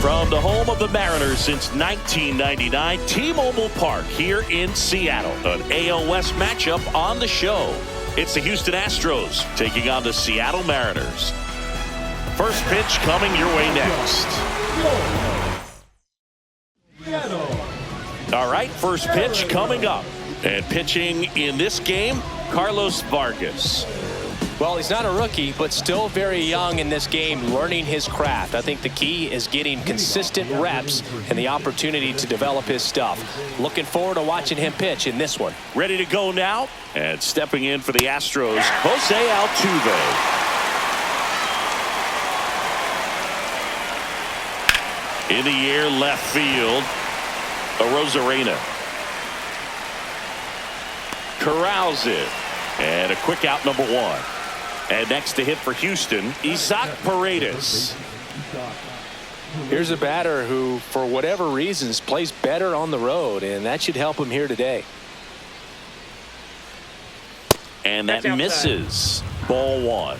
From the home of the Mariners since 1999, T-Mobile Park here in Seattle. An AL West matchup on the show. It's the Houston Astros taking on the Seattle Mariners. First pitch coming your way next. All right, first pitch coming up. And pitching in this game, Carlos Vargas. Well, he's not a rookie, but still very young in this game, learning his craft. I think the key is getting consistent reps and the opportunity to develop his stuff. Looking forward to watching him pitch in this one. Ready to go now, and stepping in for the Astros, Jose Altuve. In the air, left field, Arozarena. Corrals it, and a quick out, number one. And next to hit for Houston, Isaac Paredes. Here's a batter who, for whatever reasons, plays better on the road, and that should help him here today. And that misses. Ball one.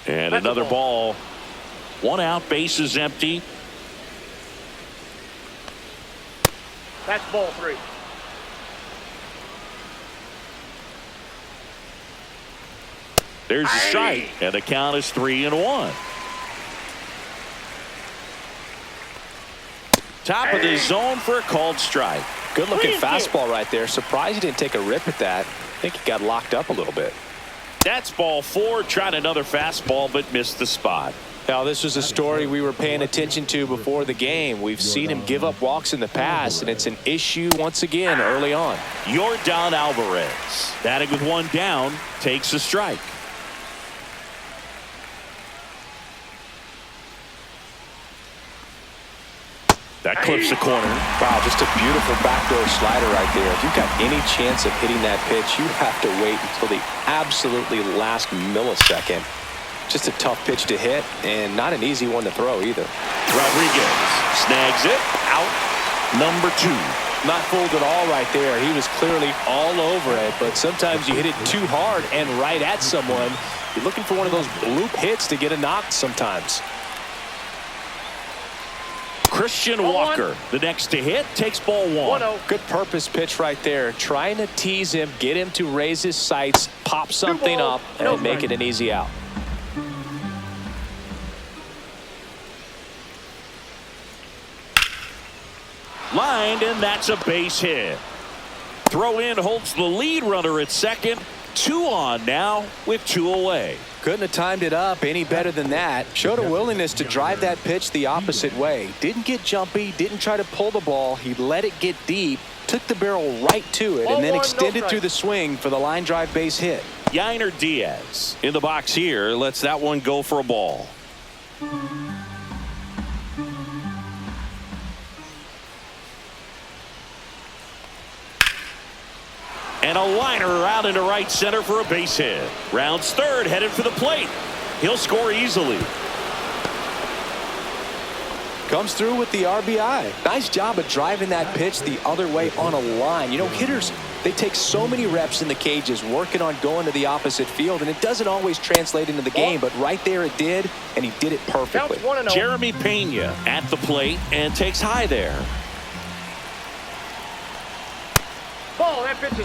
And another ball. One out, bases empty. That's ball three. There's a strike, and the count is 3-1. Top of the zone for a called strike. Good looking fastball right there. Surprised he didn't take a rip at that. I think he got locked up a little bit. That's ball four. Tried another fastball, but missed the spot. Now, this was a story we were paying attention to before the game. We've seen him give up walks in the past, and it's an issue once again early on. Yordan Alvarez, batting with one down, takes a strike. That clips the corner. Wow, just a beautiful backdoor slider right there. If you've got any chance of hitting that pitch, you have to wait until the absolutely last millisecond. Just a tough pitch to hit, and not an easy one to throw either. Rodriguez snags it. Out number two. Not fooled at all right there. He was clearly all over it, but sometimes you hit it too hard and right at someone. You're looking for one of those bloop hits to get a knock sometimes. Christian Walker, the next to hit, takes ball one. Good purpose pitch right there. Trying to tease him, get him to raise his sights, pop something up, and make it an easy out. Lined, and that's a base hit. Throw in holds the lead runner at second. 2 on now with 2 away. Couldn't have timed it up any better than that. Showed a willingness to drive that pitch the opposite way. Didn't get jumpy, didn't try to pull the ball. He let it get deep, took the barrel right to it, and then extended through the swing for the line drive base hit. Yainer Diaz in the box here, lets that one go for a ball. And a liner out into right center for a base hit. Rounds third, headed for the plate. He'll score easily. Comes through with the RBI. Nice job of driving that pitch the other way on a line. You know, hitters, they take so many reps in the cages working on going to the opposite field, and it doesn't always translate into the game, but right there it did, and he did it perfectly. Jeremy Pena at the plate and takes high there.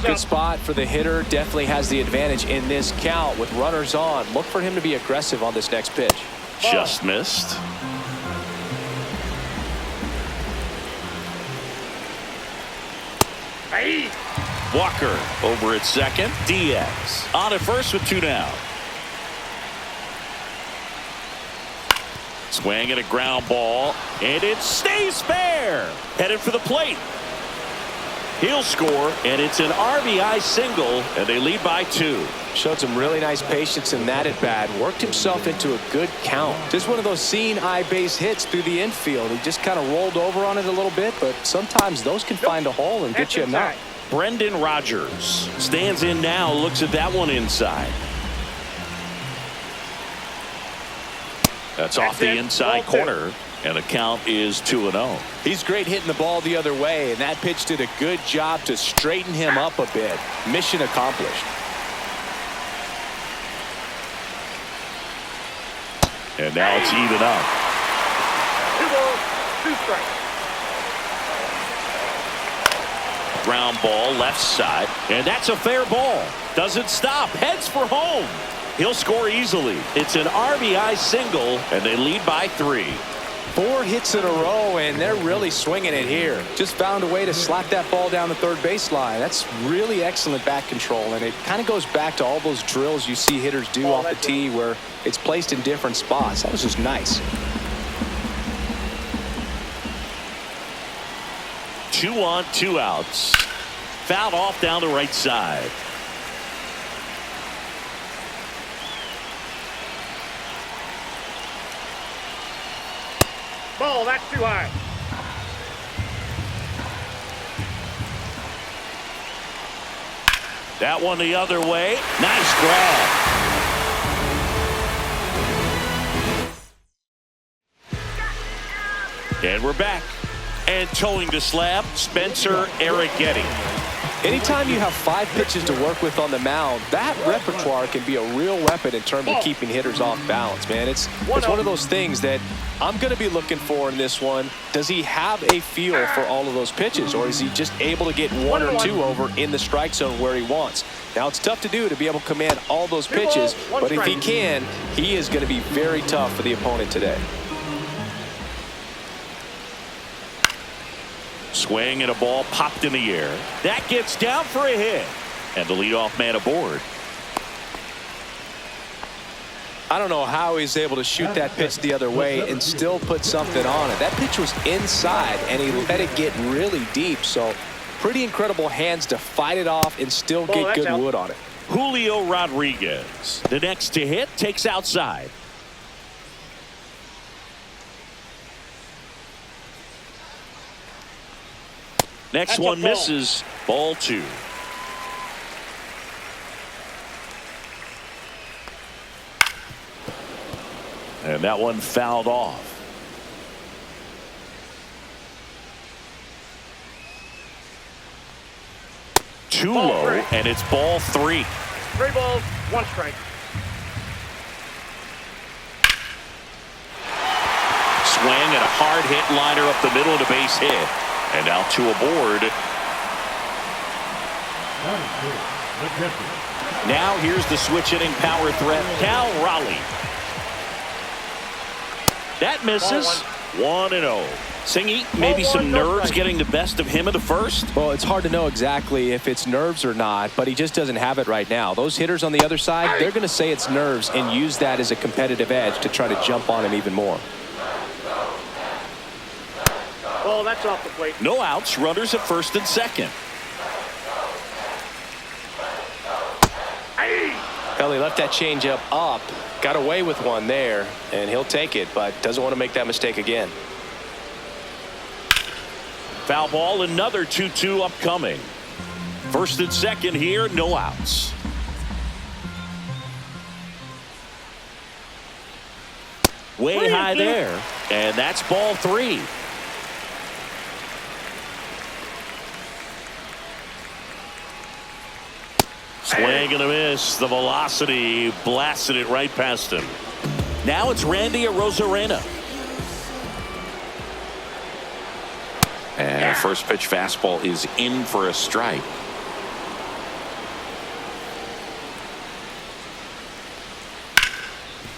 Good spot for the hitter. Definitely has the advantage in this count with runners on. Look for him to be aggressive on this next pitch. Just missed. Walker over at second. Diaz on at first with 2 down. Swing and a ground ball, and it stays fair. Headed for the plate. He'll score, and it's an RBI single, and they lead by 2. Showed some really nice patience in that at bat. Worked himself into a good count. Just one of those seeing eye base hits through the infield. He just kind of rolled over on it a little bit, but sometimes those can find a hole and get you a knock. Brendan Rodgers stands in now, looks at that one inside. That's off the inside corner. And the count is 2-0. He's great hitting the ball the other way, and that pitch did a good job to straighten him up a bit. Mission accomplished. And now it's even up. 2 balls, 2 strikes. Ground ball left side. And that's a fair ball. Doesn't stop. Heads for home. He'll score easily. It's an RBI single, and they lead by 3. 4 hits in a row, and they're really swinging it here. Just found a way to slap that ball down the third baseline. That's really excellent bat control, and it kind of goes back to all those drills you see hitters do off the tee where it's placed in different spots. That was just nice. 2 on, 2 outs. Fouled off down the right side. Ball, that's too high. That one the other way. Nice grab. And we're back. And towing the slab, Spencer Arrighetti. Anytime you have 5 pitches to work with on the mound, that repertoire can be a real weapon in terms of keeping hitters off balance, man. It's one of those things that I'm going to be looking for in this one. Does he have a feel for all of those pitches, or is he just able to get 1 or 2 over in the strike zone where he wants? Now, it's tough to do to be able to command all those pitches, but if he can, he is going to be very tough for the opponent today. Swing and a ball popped in the air. That gets down for a hit. And the leadoff man aboard. I don't know how he's able to shoot that pitch the other way and still put something on it. That pitch was inside, and he let it get really deep. So pretty incredible hands to fight it off and still get good wood on it. Julio Rodriguez, the next to hit, takes outside. Next one misses. Ball 2. And that one fouled off. Too low, and it's ball 3. 3 balls, 1 strike. Swing and a hard hit liner up the middle of the base hit. And now 2 aboard. Now here's the switch hitting power threat, Cal Raleigh. That misses. 1-0. Singy, maybe some nerves getting the best of him in the first? Well, it's hard to know exactly if it's nerves or not, but he just doesn't have it right now. Those hitters on the other side, they're going to say it's nerves and use that as a competitive edge to try to jump on him even more. Ball, that's off the plate. No outs, runners at first and second. Well, he left that changeup up, got away with one there, and he'll take it, but doesn't want to make that mistake again. Foul ball, another 2-2 upcoming. First and second here, no outs. Way high there, and that's ball 3. Swing and a miss. The velocity blasted it right past him. Now it's Randy Arozarena. And first pitch fastball is in for a strike.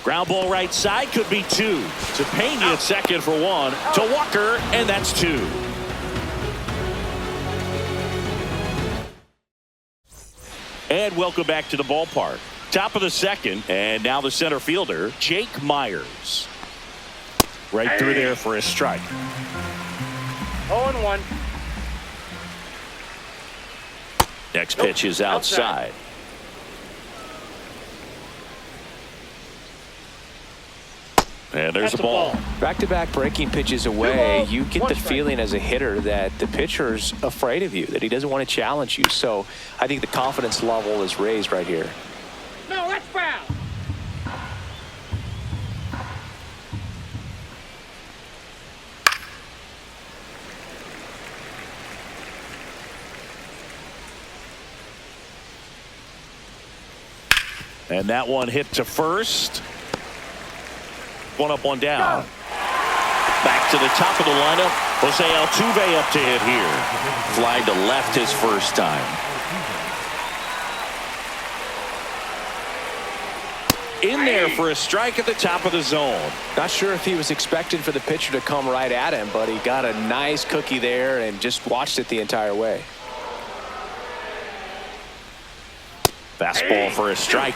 Ground ball right side, could be 2. To Pena at second for 1. To Walker, and that's 2. And welcome back to the ballpark. Top of the second, and now the center fielder, Jake Myers. Right through there for a strike. 0-1. Next pitch is outside. And there's a ball. Back-to-back breaking pitches away, you get the feeling as a hitter that the pitcher's afraid of you, that he doesn't want to challenge you. So I think the confidence level is raised right here. No, that's foul. And that one hit to first. One up, one down. Back to the top of the lineup. Jose Altuve up to hit here. Fly to left his first time. In there for a strike at the top of the zone. Not sure if he was expecting for the pitcher to come right at him, but he got a nice cookie there and just watched it the entire way. Fastball for a strike.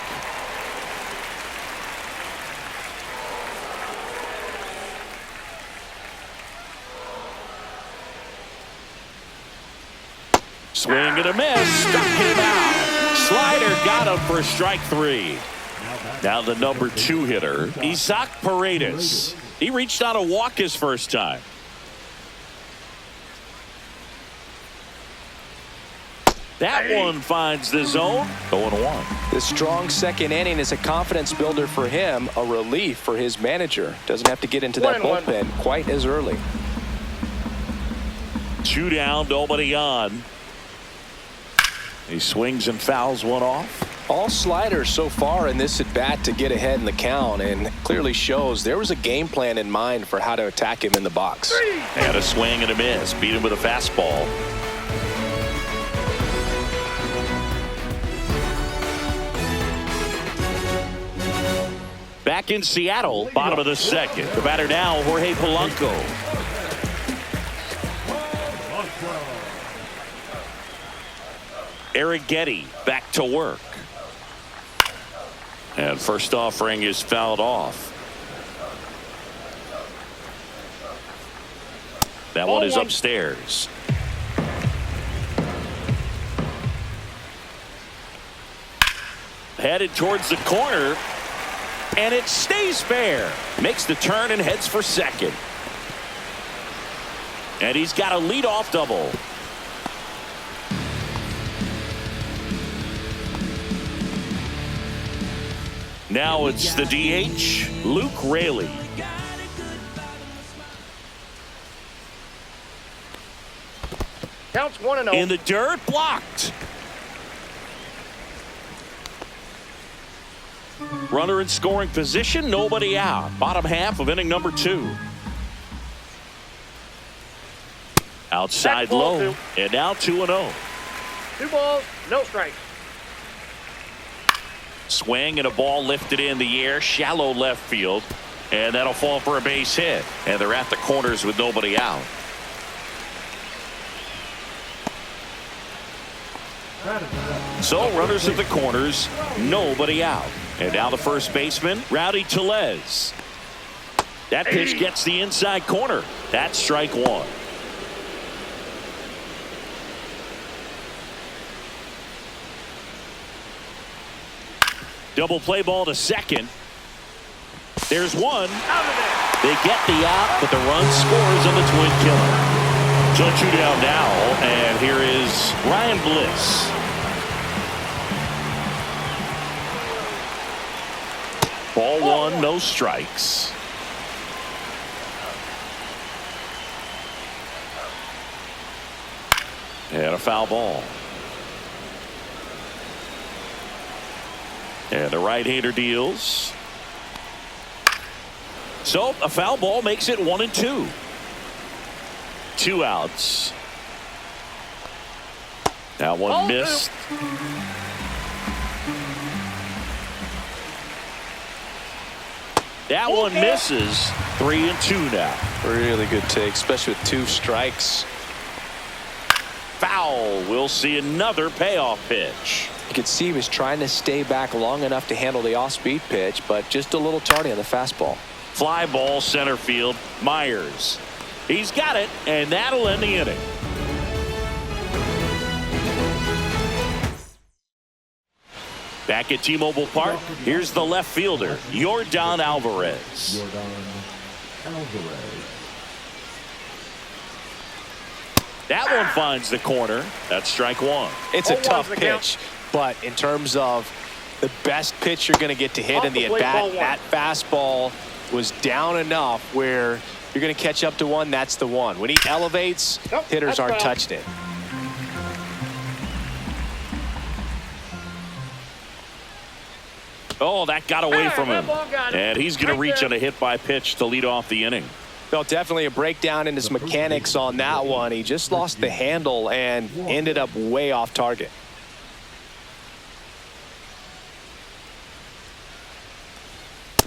Swing and a miss. Struck him out. Slider got him for strike 3. Now the number 2 hitter, Isaac Paredes. He reached out a walk his first time. That one finds the zone. 0-1. The strong second inning is a confidence builder for him, a relief for his manager. Doesn't have to get into that bullpen quite as early. 2 down, nobody on. He swings and fouls one off. All sliders so far in this at bat to get ahead in the count, and clearly shows there was a game plan in mind for how to attack him in the box. And a swing and a miss. Beat him with a fastball. Back in Seattle, bottom of the second. The batter now, Jorge Polanco. Eric Getty back to work. And first offering is fouled off. That one is upstairs. Headed towards the corner. And it stays fair. Makes the turn and heads for second. And he's got a leadoff double. Now it's the DH, Luke Raley. Counts 1-0. In the dirt, blocked. Runner in scoring position, nobody out. Bottom half of inning number 2. Outside low, and now 2-0. 2 balls, no strikes. Swing and a ball lifted in the air, shallow left field, and that'll fall for a base hit. And they're at the corners with nobody out. So runners at the corners, nobody out. And now the first baseman, Rowdy Tellez. That pitch gets the inside corner. That's strike 1. Double play ball to second. There's one. They get the out, but the run scores on the twin killer. So 2 down now, and here is Ryan Bliss. Ball 1, no strikes. And a foul ball. And the right-hander deals. So a foul ball makes it 1-2. 2 outs. That one missed. That one misses. 3-2 now. Really good take, especially with 2 strikes. Foul. We'll see another payoff pitch. You could see he was trying to stay back long enough to handle the off-speed pitch, but just a little tardy on the fastball. Fly ball center field. Myers. He's got it, and that'll end the inning. Back at T-Mobile Park, here's the left fielder, Yordan Alvarez. That one finds the corner. That's strike 1. It's a tough pitch, but in terms of the best pitch you're going to get to hit in the at-bat, that fastball was down enough where you're going to catch up to one. That's the one. When he elevates, hitters aren't touching it. Oh, that got away from him. And he's going to reach on a hit by pitch to lead off the inning. Well, definitely a breakdown in his mechanics on that one. He just lost the handle and ended up way off target.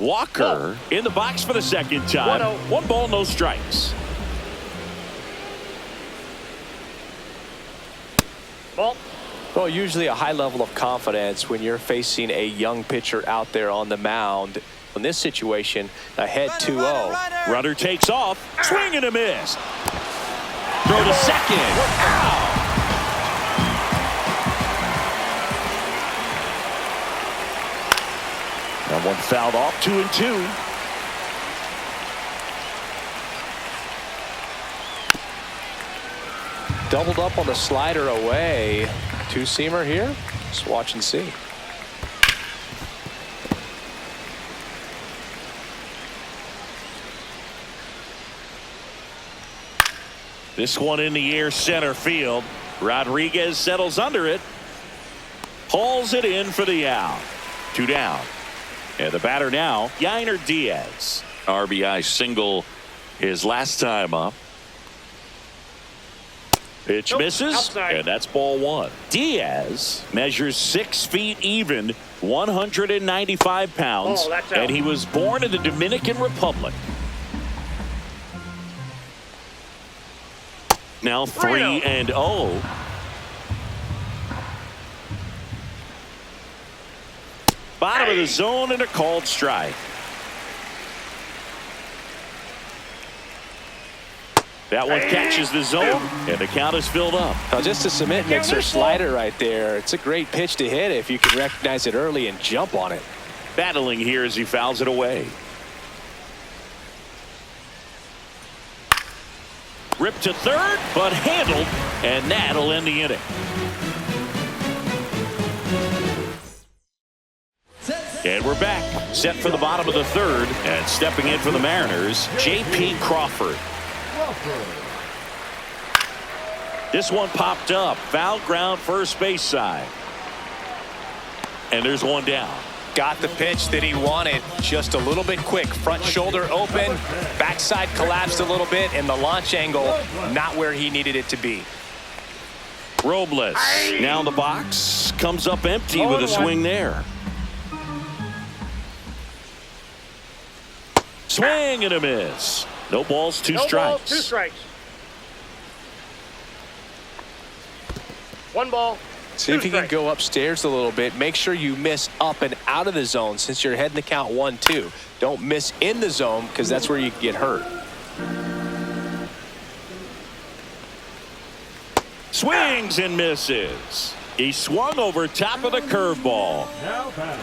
Walker in the box for the second time. 1 ball, no strikes. Ball. Well, usually a high level of confidence when you're facing a young pitcher out there on the mound. In this situation, ahead 2-0. Runner takes off. Swing and a miss. Throw to second. Out. That one fouled off. 2-2. Doubled up on the slider away. Two-seamer here. Just watch and see. This one in the air, center field. Rodriguez settles under it. Hauls it in for the out. 2 down. And the batter now, Yainer Diaz. RBI single his last time up. Pitch misses, outside. and that's ball 1. Diaz measures 6 feet even, 195 pounds, and he was born in the Dominican Republic. Now 3-0. Bottom of the zone and a called strike. That one catches the zone, and the count is filled up. Now just a cement mixer slider right there. It's a great pitch to hit if you can recognize it early and jump on it. Battling here as he fouls it away. Ripped to third, but handled, and that'll end the inning. And we're back, set for the bottom of the third, and stepping in for the Mariners, J.P. Crawford. This one popped up, foul ground first base side. And there's one down. Got the pitch that he wanted, just a little bit quick. Front shoulder open, backside collapsed a little bit, and the launch angle not where he needed it to be. Robles now in the box, comes up empty with a swing there. Swing and a miss. No balls, 2 strikes. Balls, 2 strikes. 1 ball. See if you can go upstairs a little bit. Make sure you miss up and out of the zone since you're heading the count 1-2. Don't miss in the zone because that's where you can get hurt. Swings and misses. He swung over top of the curveball.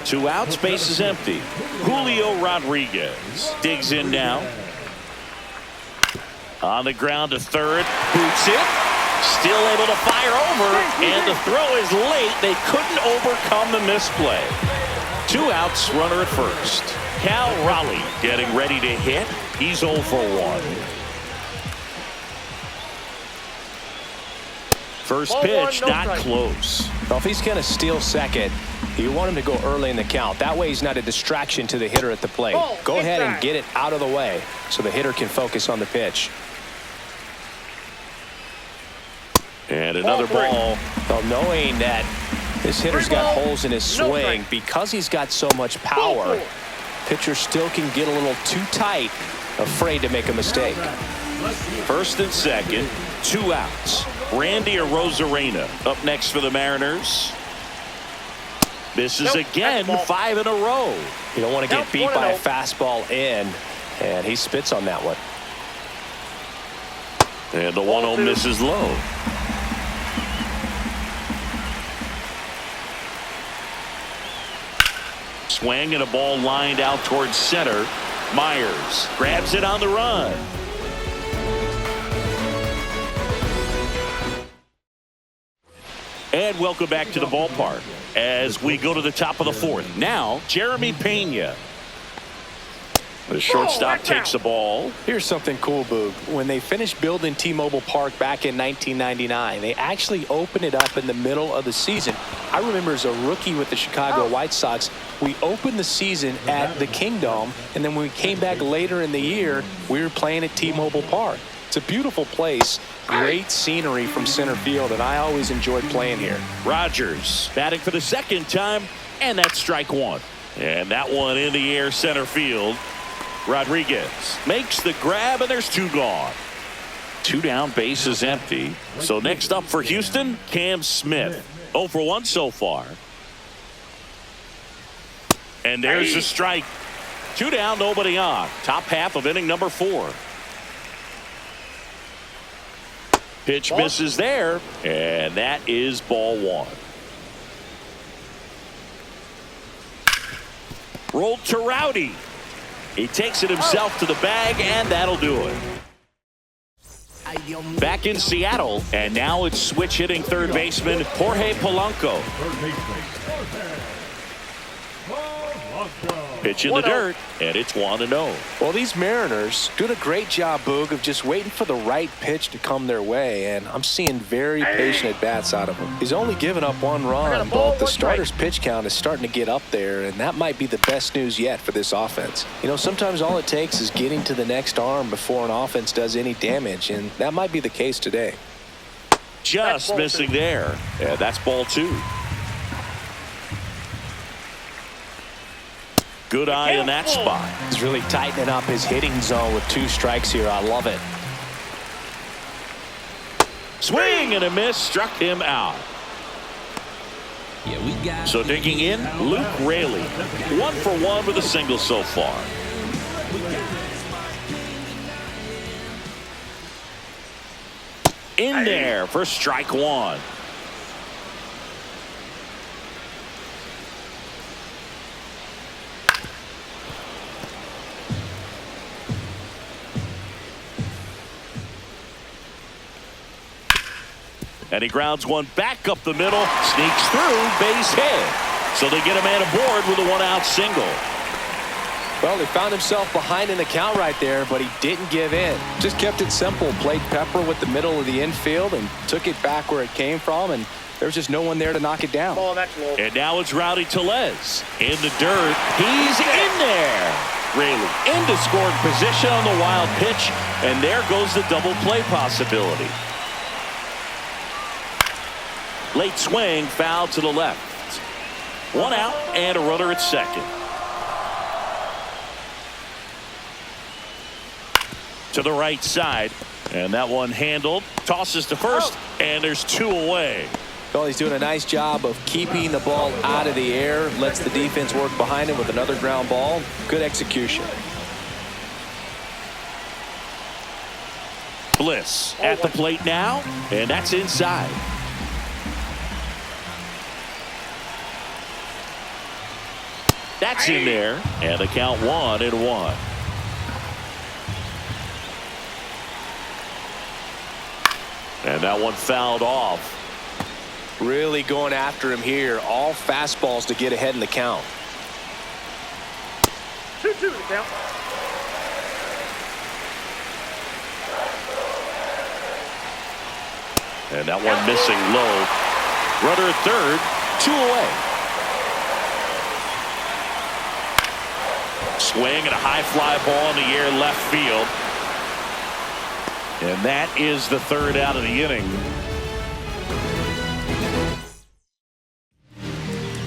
2 outs, base is empty. Julio Rodriguez digs in now. On the ground to third, boots it. Still able to fire over, and the throw is late. They couldn't overcome the misplay. 2 outs, runner at first. Cal Raleigh getting ready to hit. He's 0 for 1. First pitch, not close. Well, if he's going to steal second, you want him to go early in the count. That way he's not a distraction to the hitter at the plate. Go ahead and get it out of the way so the hitter can focus on the pitch. And another ball. Well, knowing that this hitter's got holes in his swing, because he's got so much power, pitcher still can get a little too tight, afraid to make a mistake. First and second, 2 outs. Randy Arozarena up next for the Mariners. This is again 5 in a row. You don't want to get beat by a fastball in, and he spits on that one. And the 1-0 misses low. Swing and a ball lined out towards center. Myers grabs it on the run. And welcome back to the ballpark as we go to the top of the 4th. Now, Jeremy Pena. The shortstop takes the ball. Here's something cool, Boog. When they finished building T-Mobile Park back in 1999, they actually opened it up in the middle of the season. I remember as a rookie with the Chicago White Sox, we opened the season at the Kingdome, and then when we came back later in the year, we were playing at T-Mobile Park. It's a beautiful place, great scenery from center field, and I always enjoyed playing here. Rogers batting for the second time, and that's strike one. And that one in the air center field. Rodriguez makes the grab, and there's two gone. Two down, bases empty. So next up for Houston, Cam Smith. 0 for 1 so far. And there's the strike. Two down, nobody on. Top half of inning number 4. Pitch misses there, and that is ball 1. Rolled to Rowdy. He takes it himself to the bag, and that'll do it. Back in Seattle, and now it's switch hitting third baseman Jorge Polanco. Pitch in the dirt, and it's 1-0. Well, these Mariners doing a great job, Boog, of just waiting for the right pitch to come their way, and I'm seeing very patient at-bats out of him. He's only given up 1 run, but the starter's pitch count is starting to get up there, and that might be the best news yet for this offense. You know, sometimes all it takes is getting to the next arm before an offense does any damage, and that might be the case today. Just missing there, and that's ball 2. Good eye in that spot. He's really tightening up his hitting zone with 2 strikes here. I love it. Swing and a miss, struck him out. So digging in, Luke Raley. 1 for 1 with a single so far. In there for strike 1. And he grounds one back up the middle, sneaks through, base hit. So they get a man aboard with a 1-out single. Well, he found himself behind in the count right there, but he didn't give in. Just kept it simple, played pepper with the middle of the infield and took it back where it came from, and there was just no one there to knock it down. Oh, that's low. And now it's Rowdy Tellez in the dirt. He's in there. Raley into scoring position on the wild pitch, and there goes the double play possibility. Late swing, foul to the left. 1 out and a runner at second. To the right side, and that one handled. Tosses to first, and there's 2 away. Well, he's doing a nice job of keeping the ball out of the air. Lets the defense work behind him with another ground ball. Good execution. Bliss at the plate now, and that's inside. That's in there, and the count 1-1. And that one fouled off. Really going after him here. All fastballs to get ahead in the count. 2-2 the count. And that one missing low. Runner at third, 2 away. Swing and a high fly ball in the air left field. And that is the 3rd out of the inning.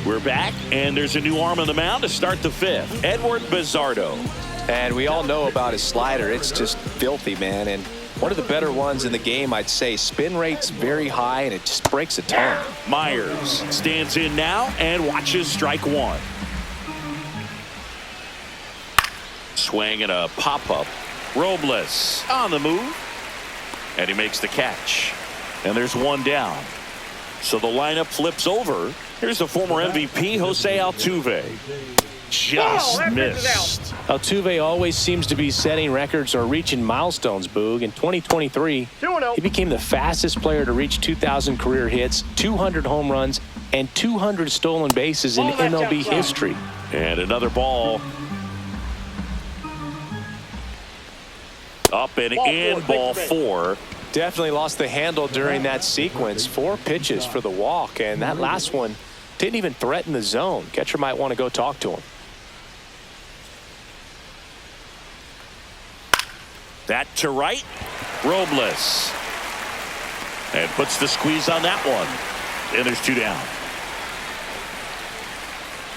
We're back, and there's a new arm on the mound to start the 5th. Edward Bizzardo. And we all know about his slider. It's just filthy, man. And one of the better ones in the game, I'd say. Spin rate's very high, and it just breaks a ton. Myers stands in now and watches strike 1. Swing and a pop-up. Robles on the move. And he makes the catch. And there's 1 down. So the lineup flips over. Here's the former MVP, Jose Altuve. Just missed. Altuve always seems to be setting records or reaching milestones, Boog. In 2023, he became the fastest player to reach 2,000 career hits, 200 home runs, and 200 stolen bases in MLB history. And another ball. Up and in, ball four. Definitely lost the handle during that sequence. 4 pitches for the walk, and that last one didn't even threaten the zone. Catcher might want to go talk to him. That to right. Robles. And puts the squeeze on that one. And there's 2 down.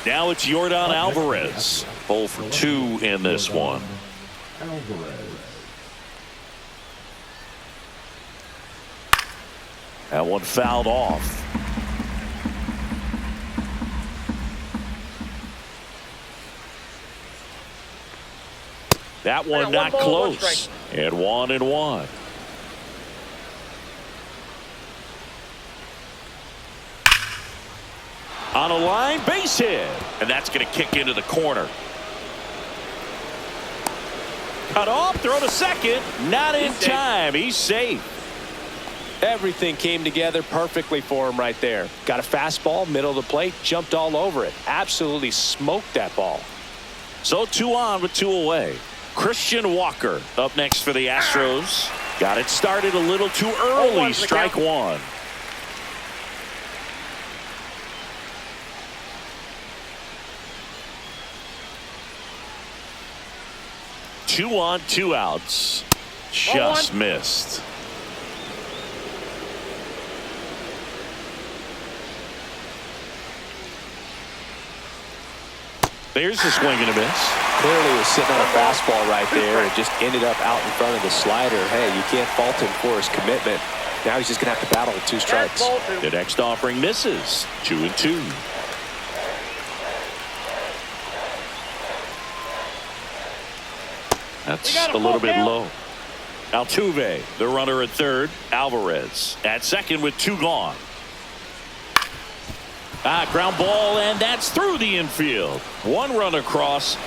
Now it's Yordan Alvarez. 0 for 2 in this one. That one fouled off. That one not close. And 1-1. On a line, base hit. And that's going to kick into the corner. Cut off, throw to second. Not in time. He's safe. Everything came together perfectly for him right there. Got a fastball, middle of the plate, jumped all over it. Absolutely smoked that ball. So 2 on with 2 away. Christian Walker up next for the Astros. Got it started a little too early. Strike 1. Two on, 2 outs. Just missed. There's a swing and a miss. Clearly was sitting on a fastball right there and just ended up out in front of the slider. Hey, you can't fault him for his commitment. Now he's just going to have to battle with 2 strikes. The next offering misses. 2-2. That's a little bit low. Altuve, the runner at third. Alvarez at second with 2 gone. Ground ball, and that's through the infield. 1 run across.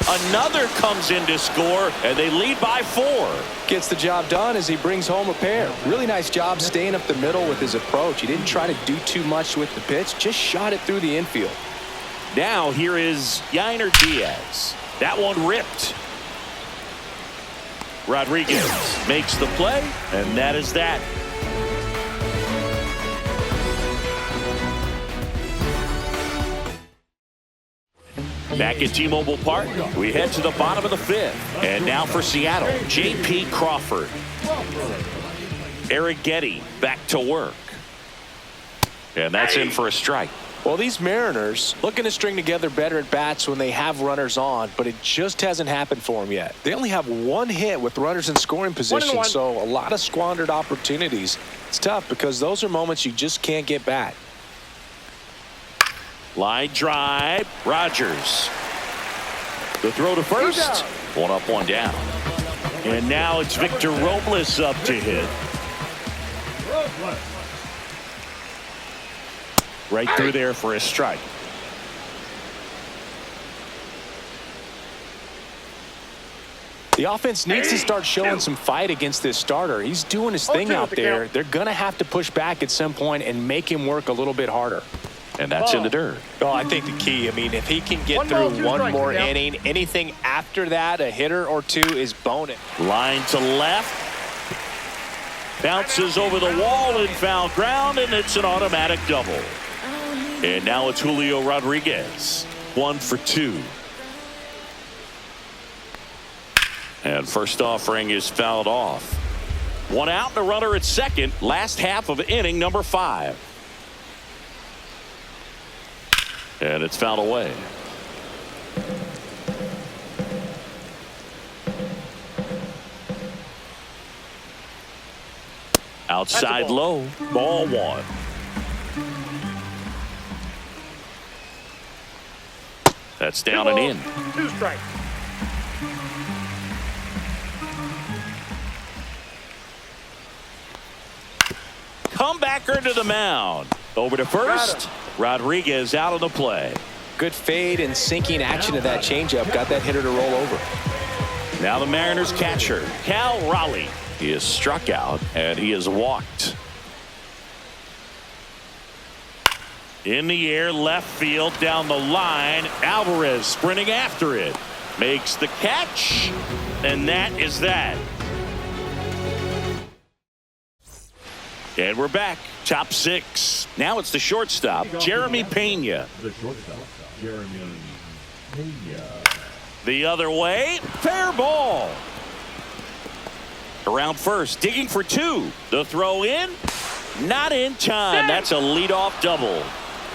Another comes in to score, and they lead by 4. Gets the job done as he brings home a pair. Really nice job staying up the middle with his approach. He didn't try to do too much with the pitch, just shot it through the infield. Now here is Yainer Diaz. That one ripped. Rodriguez makes the play, and that is that. Back at T-Mobile Park, we head to the bottom of the 5th. And now for Seattle, J.P. Crawford. Eric Getty back to work. And that's in for a strike. Well, these Mariners looking to string together better at bats when they have runners on, but it just hasn't happened for them yet. They only have 1 hit with runners in scoring position, so a lot of squandered opportunities. It's tough because those are moments you just can't get back. Line drive. Rogers. The throw to first. 1 up, 1 down. And now it's Victor Robles up to hit. Right through there for a strike. The offense needs to start showing some fight against this starter. He's doing his thing out there. They're going to have to push back at some point and make him work a little bit harder. And that's in the dirt. Oh, I think the key, I mean, if he can get through 1 more inning, anything after that, a hitter or 2 is bonus. Line to left. Bounces over the wall in foul ground, and it's an automatic double. And now it's Julio Rodriguez. 1 for 2. And first offering is fouled off. 1 out and a runner at second. Last half of inning number 5. And it's fouled away. Outside low. Ball 1. That's down and in. 2 strikes. Comebacker to the mound. Over to first. Rodriguez out of the play. Good fade and sinking action of that changeup. Got that hitter to roll over. Now the Mariners catcher, Cal Raleigh. He is struck out and he is walked. In the air, left field, down the line. Alvarez sprinting after it. Makes the catch, and that is that. And we're back. Top six. Now it's the shortstop, Jeremy Pena. The shortstop, Jeremy Pena. The other way, fair ball. Around first, digging for two. The throw in, not in time. That's a leadoff double.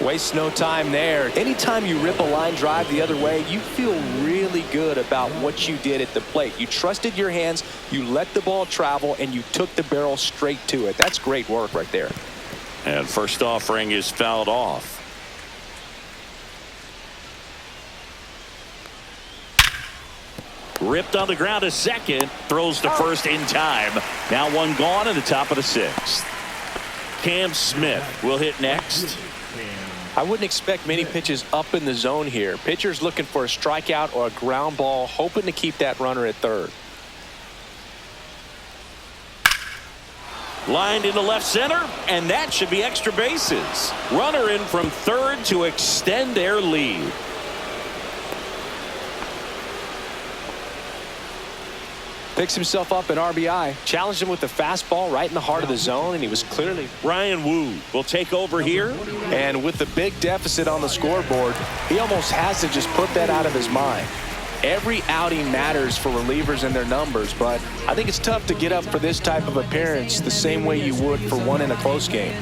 Waste no time there. Anytime you rip a line drive the other way, you feel really good about what you did at the plate. You trusted your hands, you let the ball travel, and you took the barrel straight to it. That's great work right there. And first offering is fouled off. Ripped on the ground to second. Throws to first in time. Now one gone in the top of the sixth. Cam Smith will hit next. I wouldn't expect many pitches up in the zone here. Pitcher's looking for a strikeout or a ground ball, hoping to keep that runner at third. Lined into left center, and that should be extra bases. Runner in from third to extend their lead. Picks himself up an RBI. Challenged him with the fastball right in the heart of the zone, and he was clearly... Ryan Wu will take over here. And with the big deficit on the scoreboard, he almost has to just put that out of his mind. Every outing matters for relievers and their numbers, but I think it's tough to get up for this type of appearance the same way you would for one in a close game.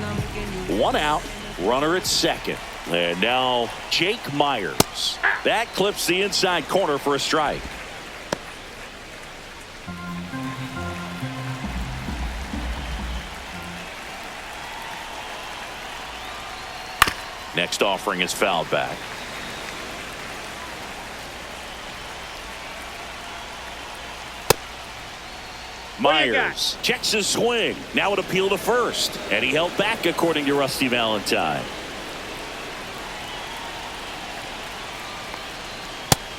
One out, runner at second. And now Jake Myers. That clips the inside corner for a strike. Next offering is fouled back. Myers checks his swing. Now an appeal to first. And he held back according to Rusty Valentine.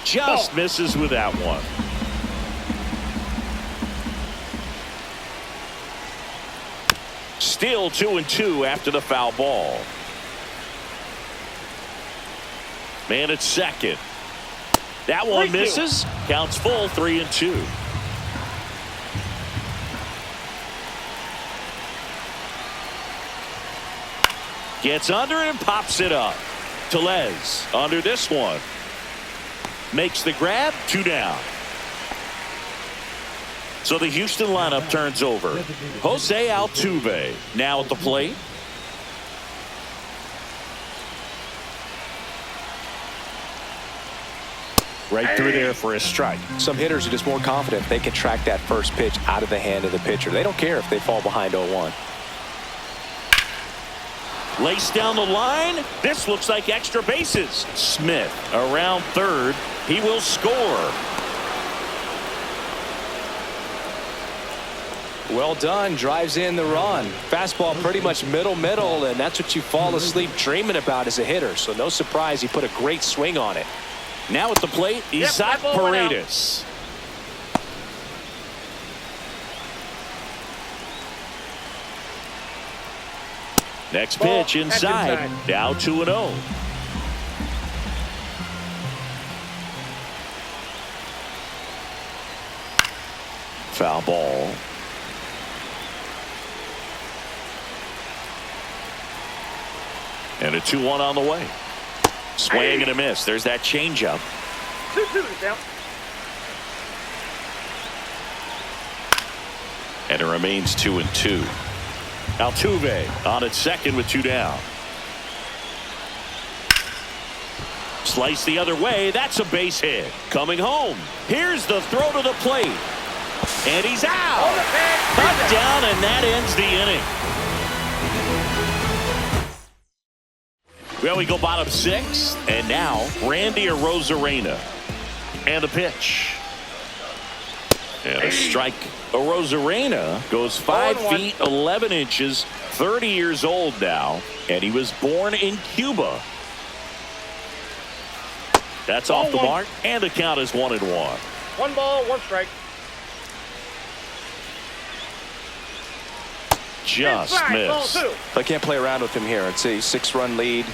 Just misses with that one. Still 2-2 after the foul ball. Man at second. That one misses. Counts full, 3-2. Gets under and pops it up. Tellez under this one. Makes the grab, 2 down. So the Houston lineup turns over. Jose Altuve now at the plate. Right through there for a strike. Some hitters are just more confident they can track that first pitch out of the hand of the pitcher. They don't care if they fall behind 0-1. Lace down the line. This looks like extra bases. Smith around third. He will score. Well done. Drives in the run. Fastball pretty much middle, and that's what you fall asleep dreaming about as a hitter. So no surprise he put a great swing on it. Now at the plate, Isaac Paredes. Next pitch inside. Now 2-0. Foul ball. And a 2-1 on the way. Swing and a miss. There's that changeup. 2-2 down. And it remains 2-2. Altuve on at second with 2 down. Slice the other way. That's a base hit. Coming home. Here's the throw to the plate. And he's out. Cut down, and that ends the inning. Well, we go bottom 6, and now Randy Arozarena. And a pitch. And a strike. Arozarena goes 5 feet 11 inches, 30 years old now, and he was born in Cuba. That's off the mark, and the count is 1-1. 1 ball, 1 strike. Just missed. I can't play around with him here. It's a 6-run lead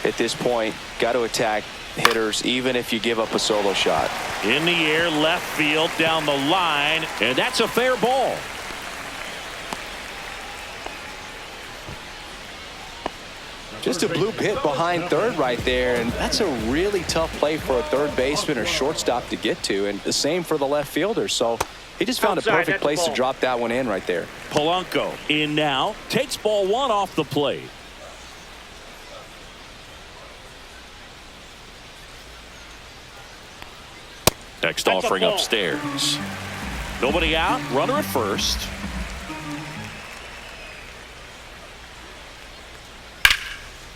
at this point. Got to attack hitters, even if you give up a solo shot. In the air, left field, down the line, and that's a fair ball. Just a bloop hit behind third right there, and that's a really tough play for a third baseman or shortstop to get to, and the same for the left fielder. So he just found a perfect place to drop that one in right there. Polanco in now, takes ball one off the plate. Next offering upstairs. Nobody out, runner at first.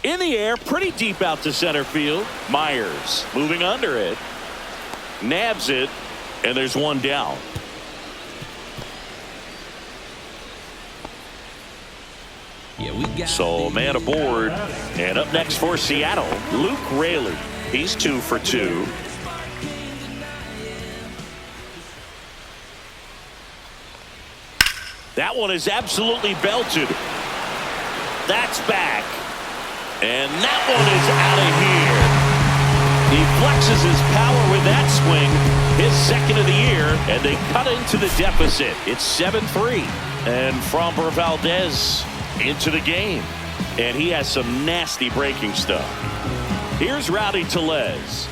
In the air, pretty deep out to center field. Myers moving under it. Nabs it, and there's one down. So a man aboard. And up next for Seattle, Luke Raley. He's 2 for 2. That one is absolutely belted. That's back. And that one is out of here. He flexes his power with that swing, his second of the year, and they cut into the deficit. It's 7-3. And Framber Valdez into the game. And he has some nasty breaking stuff. Here's Rowdy Tellez.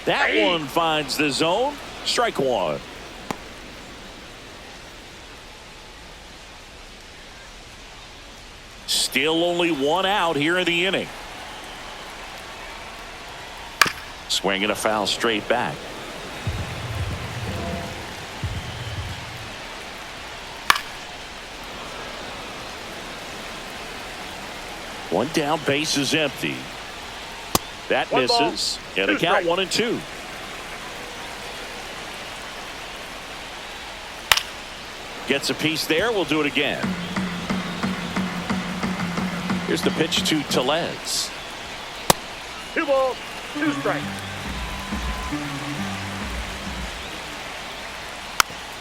That one finds the zone. Strike one. Still only one out here in the inning. Swinging a foul straight back. One down, base is empty. That misses. And the count 1-2. Gets a piece there. We'll do it again. Here's the pitch to Tellez. 2 balls, 2 strikes.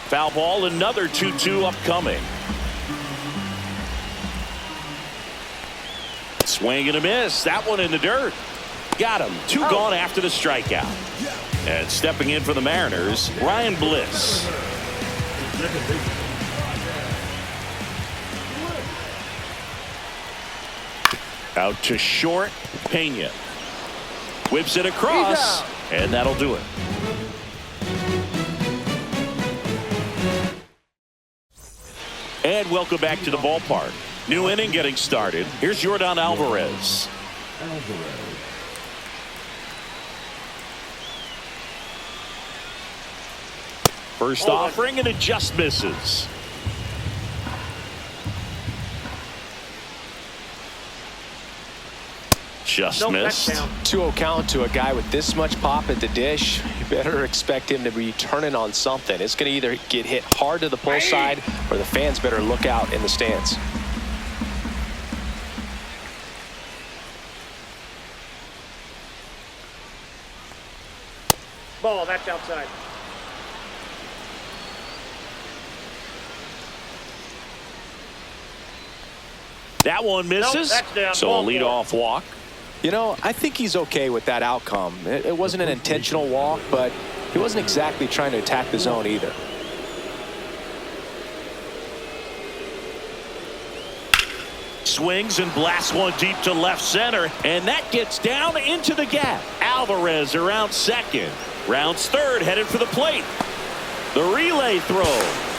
Foul ball, another 2-2 upcoming. Swing and a miss. That one in the dirt. Got him. 2 gone after the strikeout. And stepping in for the Mariners, Ryan Bliss. Out to short, Pena. Whips it across, and that'll do it. And welcome back to the ballpark. New inning getting started. Here's Yordan Alvarez. First offering, and it just misses. Just missed. 2-0 count to a guy with this much pop at the dish. You better expect him to be turning on something. It's going to either get hit hard to the pull side, or the fans better look out in the stands. Ball, that's outside. That one misses. So a leadoff walk. You know, I think he's okay with that outcome. It wasn't an intentional walk, but he wasn't exactly trying to attack the zone either. Swings and blasts one deep to left center, and that gets down into the gap. Alvarez around second. Rounds third, headed for the plate. The relay throw.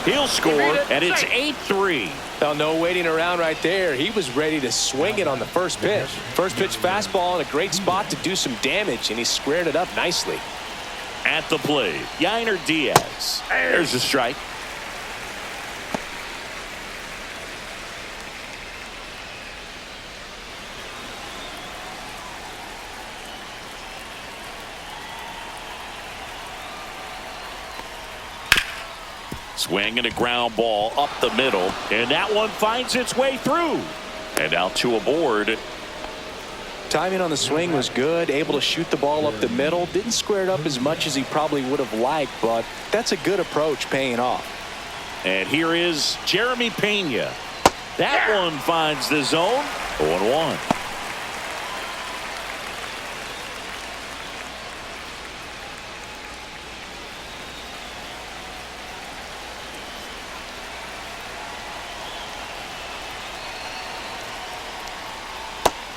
He'll score, and it's 8-3. Well, no waiting around right there. He was ready to swing it on the first pitch. First pitch fastball in a great spot to do some damage, and he squared it up nicely. At the plate, Yainer Diaz. There's a strike. Swing and a ground ball up the middle, and that one finds its way through. And out to aboard. Timing on the swing was good, able to shoot the ball up the middle. Didn't square it up as much as he probably would have liked, but that's a good approach paying off. And here is Jeremy Pena. That one finds the zone. 0-1.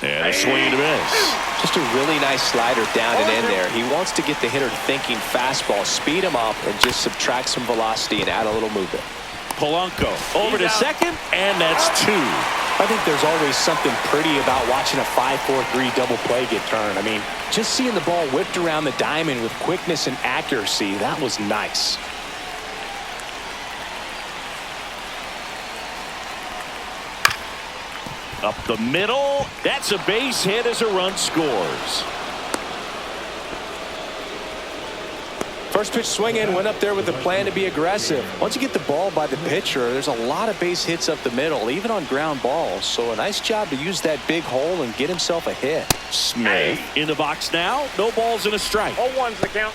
And a swing and a miss. Just a really nice slider down and in there. He wants to get the hitter thinking fastball, speed him up, and just subtract some velocity and add a little movement. Polanco over to second, and that's 2. I think there's always something pretty about watching a 5-4-3 double play get turned. I mean, just seeing the ball whipped around the diamond with quickness and accuracy, that was nice. Up the middle. That's a base hit as a run scores. First pitch swinging, went up there with a plan to be aggressive. Once you get the ball by the pitcher, there's a lot of base hits up the middle, even on ground balls. So a nice job to use that big hole and get himself a hit. Smith in the box now. No balls and a strike. 0-1's the count.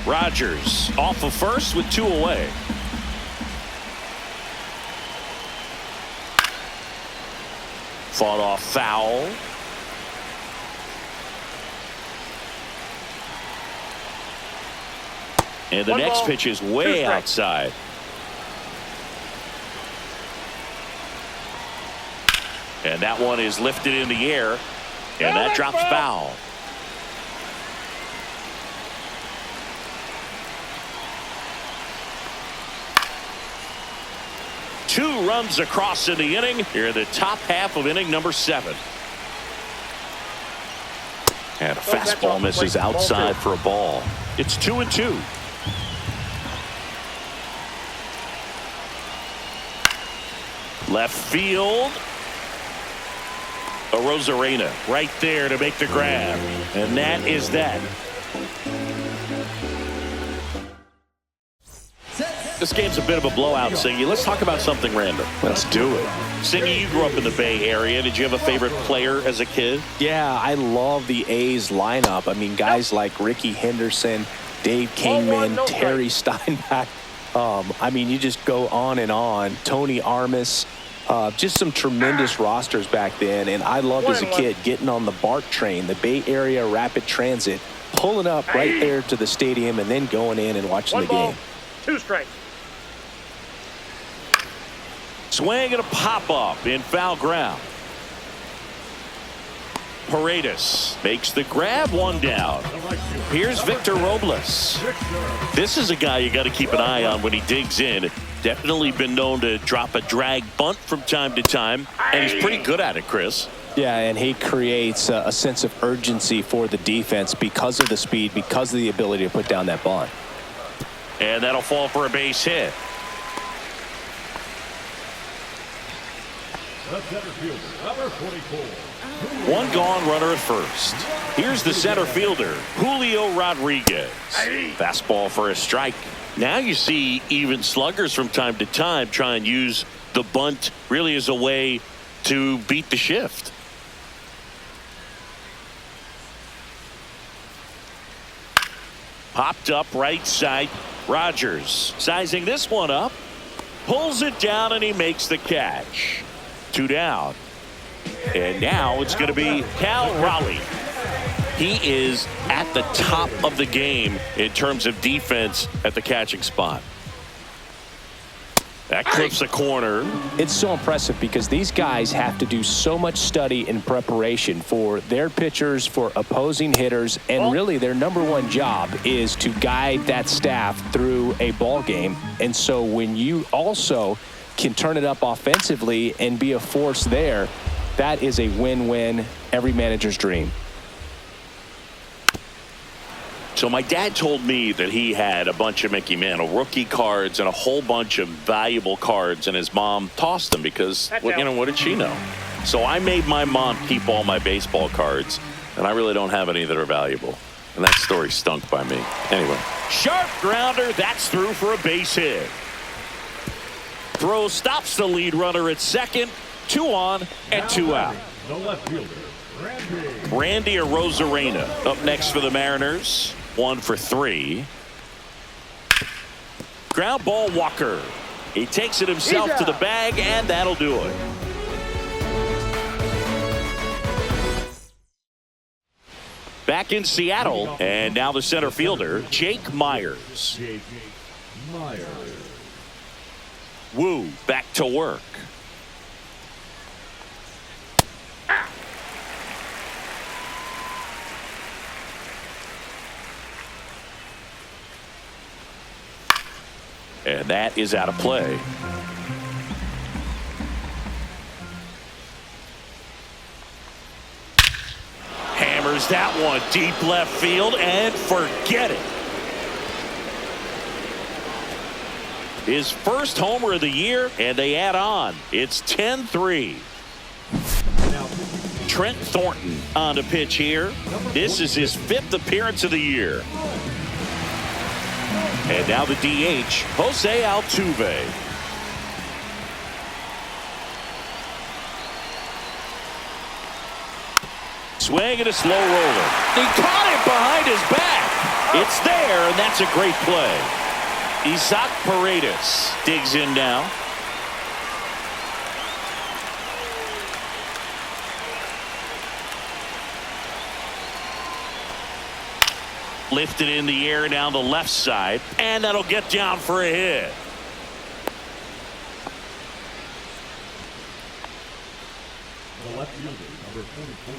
Rogers off of first with 2 away. Fought off foul. And the One next ball, pitch is 2 way strikes. outside. And that one is lifted in the air. And that drops foul. Two runs across in the inning. Here in the top half of inning number 7. And a fastball misses outside for a ball. It's 2-2. Left field. A Rosarena right there to make the grab. And that is that. This game's a bit of a blowout, Singy. Let's talk about something random. Let's do it. Singy, you grew up in the Bay Area. Did you have a favorite player as a kid? Yeah, I love the A's lineup. I mean, guys like Ricky Henderson, Dave Kingman, no Terry Steinbach. I mean, you just go on and on. Tony Armas. Just some tremendous rosters back then. And I loved as a kid getting on the BART train, the Bay Area Rapid Transit, pulling up right there to the stadium and then going in and watching the game. 2 strikes. Swing and a pop-up in foul ground. Paredes makes the grab, 1 down. Here's Victor Robles. This is a guy you got to keep an eye on when he digs in. Definitely been known to drop a drag bunt from time to time, and he's pretty good at it, Chris. Yeah, and he creates a sense of urgency for the defense because of the speed, because of the ability to put down that bunt. And that'll fall for a base hit. The center fielder, number 44. 1 gone, runner at first. Here's the center fielder, Julio Rodriguez. Fastball for a strike. Now you see even sluggers from time to time try and use the bunt really as a way to beat the shift. Popped up right side. Rogers sizing this one up. Pulls it down and he makes the catch. 2 down. And now it's going to be Cal Raleigh. He is at the top of the game in terms of defense at the catching spot. That clips the corner. It's so impressive because these guys have to do so much study and preparation for their pitchers, for opposing hitters, and really their #1 job is to guide that staff through a ball game. And so when you also can turn it up offensively and be a force there, that is a win-win, every manager's dream. So my dad told me that he had a bunch of Mickey Mantle rookie cards and a whole bunch of valuable cards, and his mom tossed them because, well, you know, what did she know? So I made my mom keep all my baseball cards, and I really don't have any that are valuable. And that story stunk by me. Anyway, sharp grounder. That's through for a base hit. Throw stops the lead runner at second. 2 on and 2 out. The left fielder, Randy Arozarena up next for the Mariners. 1 for 3. Ground ball, Walker. He takes it himself to the bag, and that'll do it. Back in Seattle, and now the center fielder, Jake Myers. Jake Myers. Woo back to work. And that is out of play. Hammers that one deep left field and forget it. His first homer of the year, and they add on. It's 10-3. Trent Thornton on the pitch here. This is his 5th appearance of the year. And now the DH, Jose Altuve. Swing and a slow roller. He caught it behind his back. It's there, and that's a great play. Isaac Paredes digs in now. Lifted in the air down the left side, and that'll get down for a hit.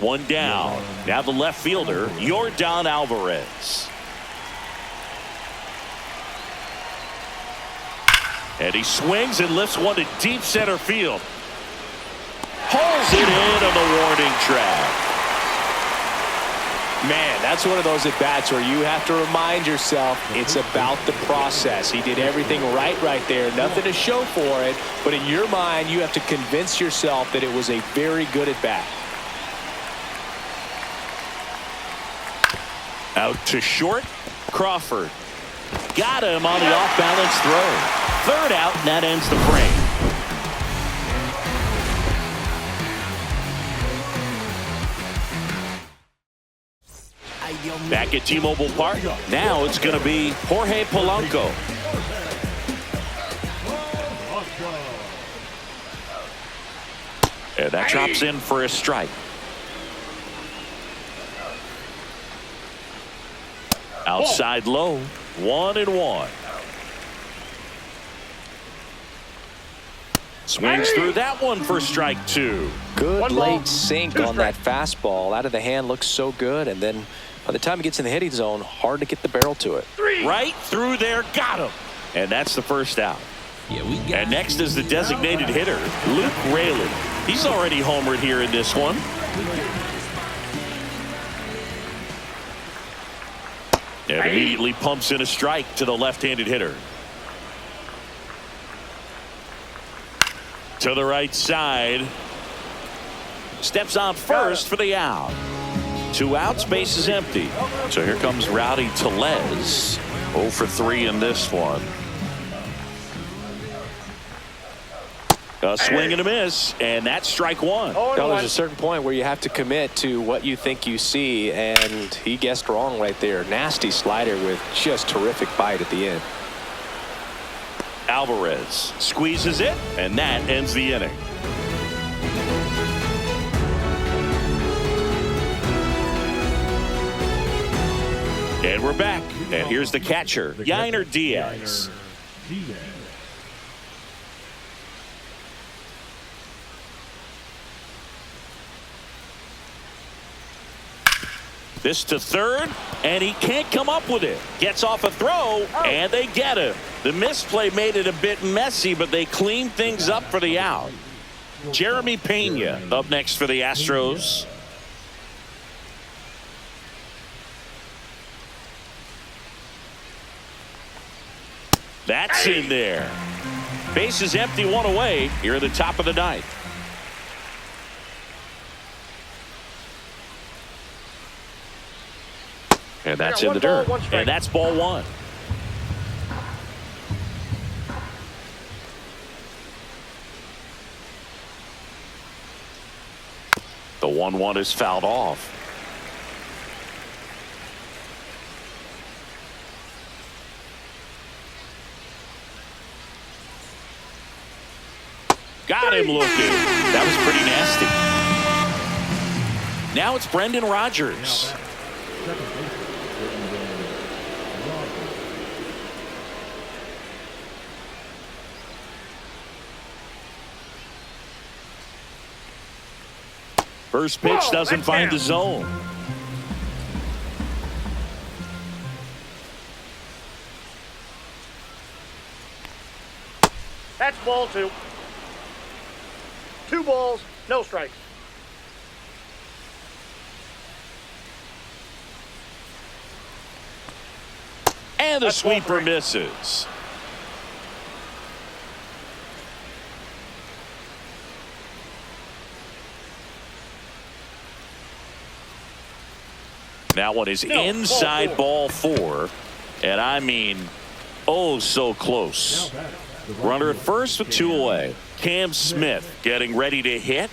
One down. Now the left fielder, Yordan Alvarez. And he swings and lifts one to deep center field. Pulls it in on the warning track. Man, that's one of those at-bats where you have to remind yourself it's about the process. He did everything right there. Nothing to show for it. But in your mind, you have to convince yourself that it was a very good at-bat. Out to short. Crawford. Got him on the off-balance throw. Third out, and that ends the frame. Back at T-Mobile Park. Now it's going to be Jorge Polanco. And that drops in for a strike. Outside low. 1-1. Swings through that one for strike 2. Good late sink on that fastball. Out of the hand, looks so good. And then by the time he gets in the hitting zone, hard to get the barrel to it. Right through there. Got him. And that's the first out. And next is the designated hitter, Luke Rayleigh. He's already homered here in this one. And immediately pumps in a strike to the left-handed hitter. To the right side. Steps on first for the out. 2 outs, base is empty. So here comes Rowdy Tellez. 0 for 3 in this one. A swing and a miss, and that's strike 1. Now, there's a certain point where you have to commit to what you think you see, and he guessed wrong right there. Nasty slider with just terrific bite at the end. Alvarez squeezes it, and that ends the inning. And we're back, and here's the catcher, Yainer Diaz. This to third, and he can't come up with it. Gets off a throw, and they get him. The misplay made it a bit messy, but they cleaned things up for the out. Jeremy Pena up next for the Astros. That's in there. Base is empty, 1 away here at the top of the 9th. And that's in the dirt. And that's ball 1. The 1-1 is fouled off. Got him looking. That was pretty nasty. Now it's Brendan Rodgers. First pitch doesn't find the zone. That's ball 2. 2 balls, no strikes. And the That's ball sweeper 3. misses. That one is No, inside ball 4. And I mean, oh, so close. Now batting, the right Runner at fielder, first with 2 away. Cam Smith getting ready to hit.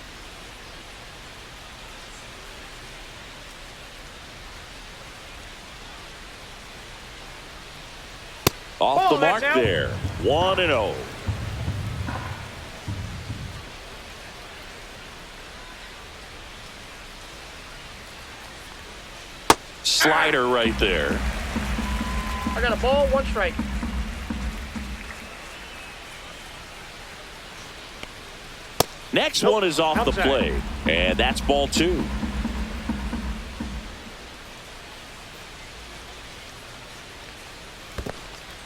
Off the mark that's out. there. 1-0. Slider right there. I got a ball, 1 strike. Next Nope. one is off the Outside. plate. And that's ball 2.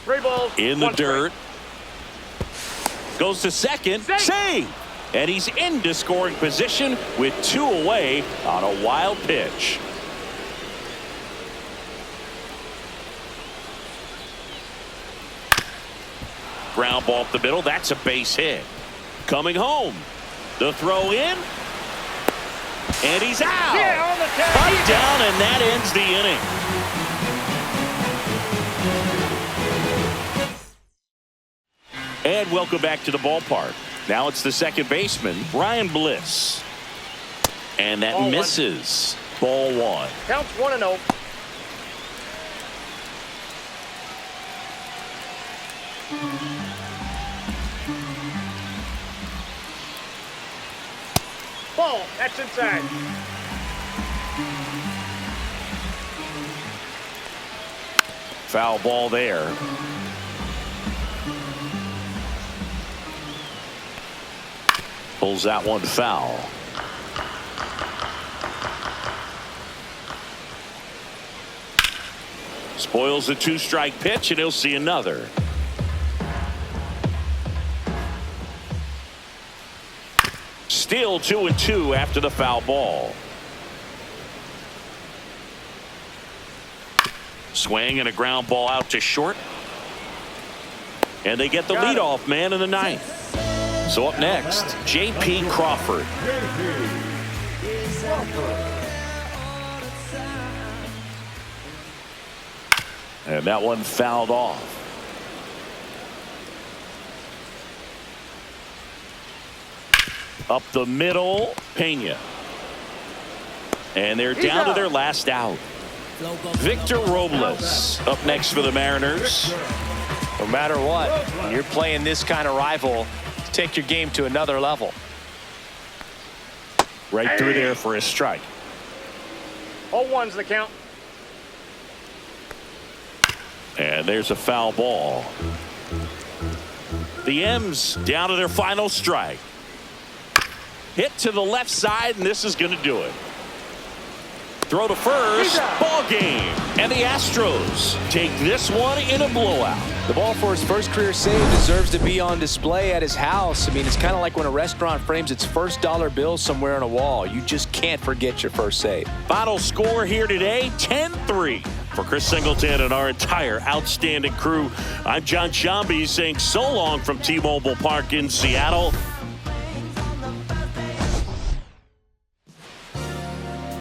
Three balls. In the 1 strike. dirt. Goes to second. Save. Save. And he's into scoring position with 2 away on a wild pitch. Ground ball up the middle. That's a base hit. Coming home. The throw in. And he's out. Yeah, on the tag. Cut down, and that ends the inning. And welcome back to the ballpark. Now it's the second baseman, Brian Bliss. And that Ball 1. misses. Ball 1. Counts 1-0. Ball. That's inside. Foul ball there. Pulls that one foul. Spoils the 2-strike pitch, and he'll see another. Still 2-2 after the foul ball. Swing and a ground ball out to short. And they get the Got it. leadoff man in the ninth. So up next, J.P. Crawford. And that one fouled off. Up the middle, Pena. And they're down to their last out. Victor Robles up next for the Mariners. No matter what, when you're playing this kind of rival, take your game to another level. Right through there for a strike. 0-1's the count. And there's a foul ball. The M's down to their final strike. Hit to the left side, and this is going to do it. Throw to first, ball game. And the Astros take this one in a blowout. The ball for his first career save deserves to be on display at his house. I mean, it's kind of like when a restaurant frames its first dollar bill somewhere on a wall. You just can't forget your first save. Final score here today, 10-3. For Chris Singleton and our entire outstanding crew, I'm John Shambi saying so long from T-Mobile Park in Seattle.